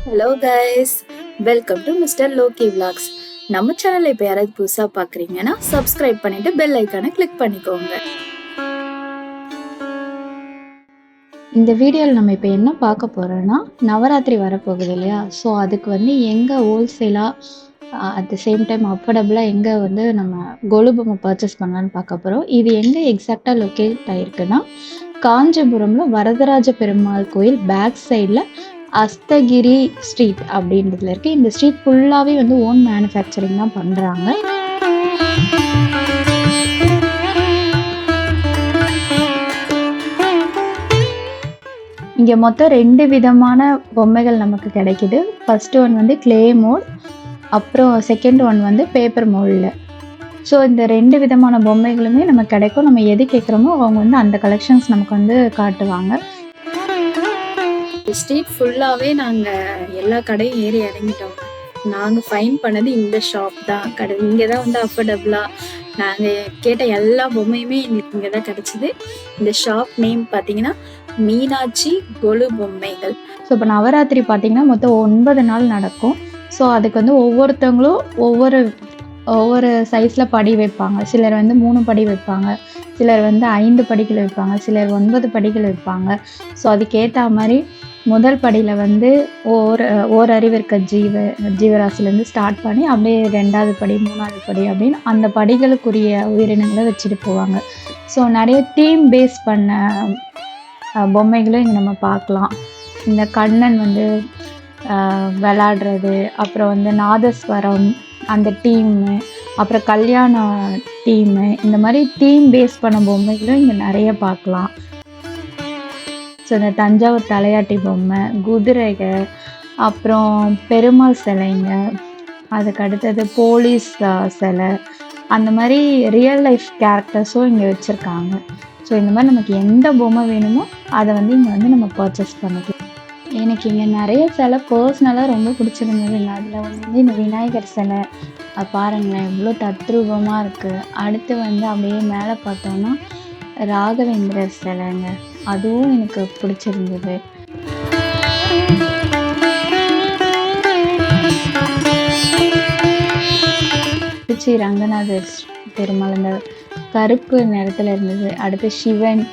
Hello guys, welcome to mister Loki vlogs. நம்ம சேனலை இப்போ யாராவது புதுசாக பார்க்குறீங்கன்னா சப்ஸ்கிரைப் பண்ணிட்டு பெல் ஐக்கானை கிளிக் பண்ணிக்கோங்க. இந்த வீடியோவில் நம்ம இப்போ என்ன பார்க்க போகிறோன்னா, நவராத்திரி வரப்போகுது இல்லையா? ஸோ அதுக்கு வந்து எங்கே ஹோல்சேலாக அட் த சேம் டைம் அஃபோர்டபுளாக எங்கே வந்து நம்ம கொலு பொம்மை பர்ச்சேஸ் பண்ணலான்னு பார்க்க போகிறோம். இது எங்கே எக்ஸாக்டாக லொக்கேட் ஆகிருக்குன்னா, காஞ்சிபுரமில் வரதராஜ பெருமாள் கோயில் பேக் சைடில் அஸ்தகிரி ஸ்ட்ரீட் அப்படின்றதுல இருக்கு. இந்த ஸ்ட்ரீட் ஃபுல்லாகவே வந்து ஓன் மேனுஃபேக்சரிங் தான் பண்ணுறாங்க. இங்கே மொத்தம் 2 விதமான பொம்மைகள் நமக்கு கிடைக்குது. ஃபர்ஸ்ட் ஒன் வந்து கிளே மோல்ட், அப்புறம் செகண்ட் ஒன் வந்து பேப்பர் மோல்டில். ஸோ இந்த 2 விதமான பொம்மைகளுமே நமக்கு கிடைக்கும். நம்ம எது கேட்குறோமோ அவங்க வந்து அந்த கலெக்ஷன்ஸ் நமக்கு வந்து காட்டுவாங்க. ஸ்ட்ரீட் ஃபுல்லாகவே நாங்கள் எல்லா கடையும் ஏறி இறங்கிட்டோம். நாங்கள் ஃபைன் பண்ணது இந்த ஷாப் தான். இங்கே தான் வந்து அஃபோர்டபுளாக நாங்கள் கேட்ட எல்லா பொம்மையுமே எங்களுக்கு இங்கே தான் கிடச்சிது. இந்த ஷாப் நேம் பார்த்தீங்கன்னா மீனாட்சி கொலு பொம்மைகள். ஸோ இப்போ நவராத்திரி பார்த்தீங்கன்னா மொத்தம் 9 நாள் நடக்கும். ஸோ அதுக்கு வந்து ஒவ்வொருத்தவங்களும் ஒவ்வொரு சைஸில் படி வைப்பாங்க. சிலர் வந்து 3 படி வைப்பாங்க, சிலர் வந்து 5 படிகள் வைப்பாங்க, சிலர் 9 படிகள் வைப்பாங்க. ஸோ அதுக்கேற்ற மாதிரி முதல் படியில் வந்து ஓரறிவு இருக்க ஜீவராசிலேருந்து ஸ்டார்ட் பண்ணி அப்படியே 2வது படி 3வது படி அப்படின்னு அந்த படிகளுக்குரிய உயிரினங்களை வச்சுட்டு போவாங்க. ஸோ நிறைய தீம் பேஸ் பண்ண பொம்மைகளும் இங்கே நம்ம பார்க்கலாம். இந்த கண்ணன் வந்து விளாடுறது, அப்புறம் வந்து நாதஸ்வரம் அந்த டீமு, அப்புறம் கல்யாண டீமு, இந்த மாதிரி தீம் பேஸ் பண்ண பொம்மைகளும் இங்கே நிறைய பார்க்கலாம். ஸோ இந்த தஞ்சாவூர் தலையாட்டி பொம்மை, குதிரைகள், அப்புறம் பெருமாள் சிலைங்க, அதுக்கு அடுத்தது போலீஸ் சிலை, அந்த மாதிரி ரியல் லைஃப் கேரக்டர்ஸும் இங்கே வச்சுருக்காங்க. ஸோ இந்த மாதிரி நமக்கு எந்த பொம்மை வேணுமோ அதை வந்து இங்கே வந்து நம்ம பர்ச்சேஸ் பண்ணிக்கலாம். எனக்கு இங்கே நிறைய சிலை பர்சனலாக ரொம்ப பிடிச்சிருந்ததுங்க. அதில் வந்து இந்த விநாயகர் சிலை பாருங்களேன் எவ்வளோ தத்ரூபமாக இருக்குது. அடுத்து வந்து அப்படியே மேலே பார்த்தோன்னா ராகவேந்திரர் சிலைங்க, அதுவும் எனக்கு பிடிச்சிருந்தது. திருச்சி ரங்கநாதர் பெருமாள் அந்த கருப்பு நிறத்தில் இருந்தது. அடுத்து சிவன்,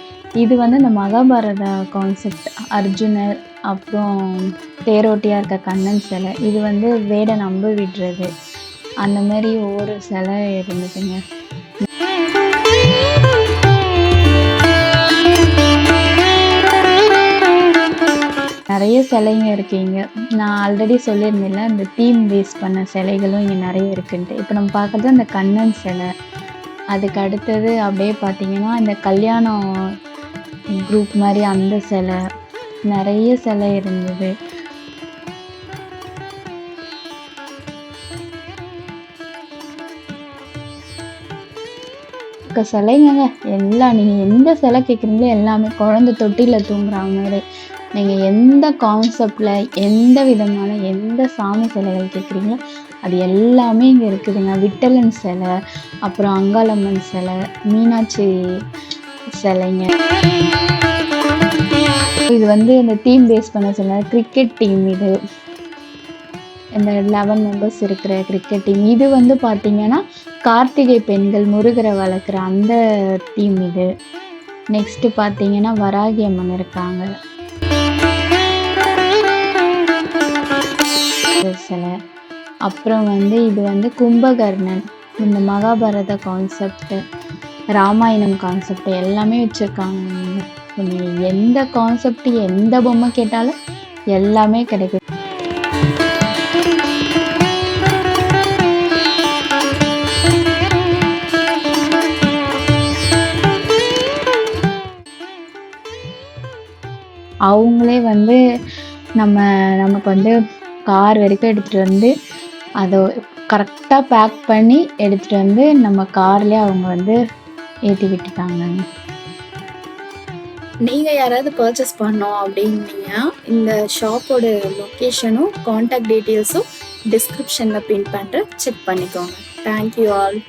இது வந்து இந்த மகாபாரத கான்செப்ட், அர்ஜுனர், அப்புறம் தேரோட்டியாக இருக்க கண்ணன் சிலை, இது வந்து வேடன் அம்பு விடுறது, அந்த மாதிரி ஒவ்வொரு சிலை இருந்துச்சுங்க. நிறைய சிலைங்க இருக்கீங்க. நான் ஆல்ரெடி சொல்லியிருந்தேன்ல இந்த தீம் பேஸ் பண்ண சிலைகளும் இங்கே நிறைய இருக்குன்ட்டு. இப்போ நம்ம பார்க்குறது அந்த கண்ணன் சிலை. அதுக்கு அடுத்தது அப்படியே பார்த்தீங்கன்னா இந்த கல்யாணம் குரூப் மாதிரி அந்த சிலை, நிறைய சிலை இருந்தது. சிலைங்க எல்லாம் நீங்கள் எந்த சிலை கேட்குறீங்களோ எல்லாமே குழந்தை தொட்டியில் தூங்குற மாதிரி. நீங்கள் எந்த கான்செப்டில் எந்த விதமான எந்த சாமி சிலைகள் கேட்குறீங்களோ அது எல்லாமே இங்கே இருக்குதுங்க. விட்டலன் சிலை, அப்புறம் அங்காளம்மன் சிலை, மீனாட்சி சிலைங்க. இது வந்து இந்த தீம் பேஸ் பண்ண சிலை. கிரிக்கெட் டீம், இது இந்த 11 மெம்பர்ஸ் இருக்கிற கிரிக்கெட் டீம். இது வந்து பார்த்தீங்கன்னா கார்த்திகை பெண்கள் முருகரை வளர்க்குற அந்த டீம் இது. நெக்ஸ்ட்டு பார்த்தீங்கன்னா வராகி அம்மன் இருக்காங்க சிலை. அப்புறம் வந்து இது வந்து கும்பகர்ணன், இந்த மகாபாரத கான்செப்ட், ராமாயணம் கான்செப்ட் எல்லாமே வச்சுருக்காங்க. எந்த கான்செப்ட் எந்த பொம்மை கேட்டாலும் எல்லாமே கிடைக்குது. அவங்களே வந்து நமக்கு வந்து கார் வரைக்கும் எடுத்துகிட்டு வந்து அதை கரெக்டாக பேக் பண்ணி எடுத்துகிட்டு வந்து நம்ம கார்லேயே அவங்க வந்து ஏற்றி விட்டுட்டாங்க. நீங்கள் யாராவது பர்ச்சேஸ் பண்ணோம் அப்படின்னீங்கன்னா இந்த ஷாப்போட லொக்கேஷனும் காண்டாக்ட் டீட்டெயில்ஸும் டிஸ்கிரிப்ஷனில் பின் பண்ணுறேன், செக் பண்ணிக்கோங்க. Thank you all.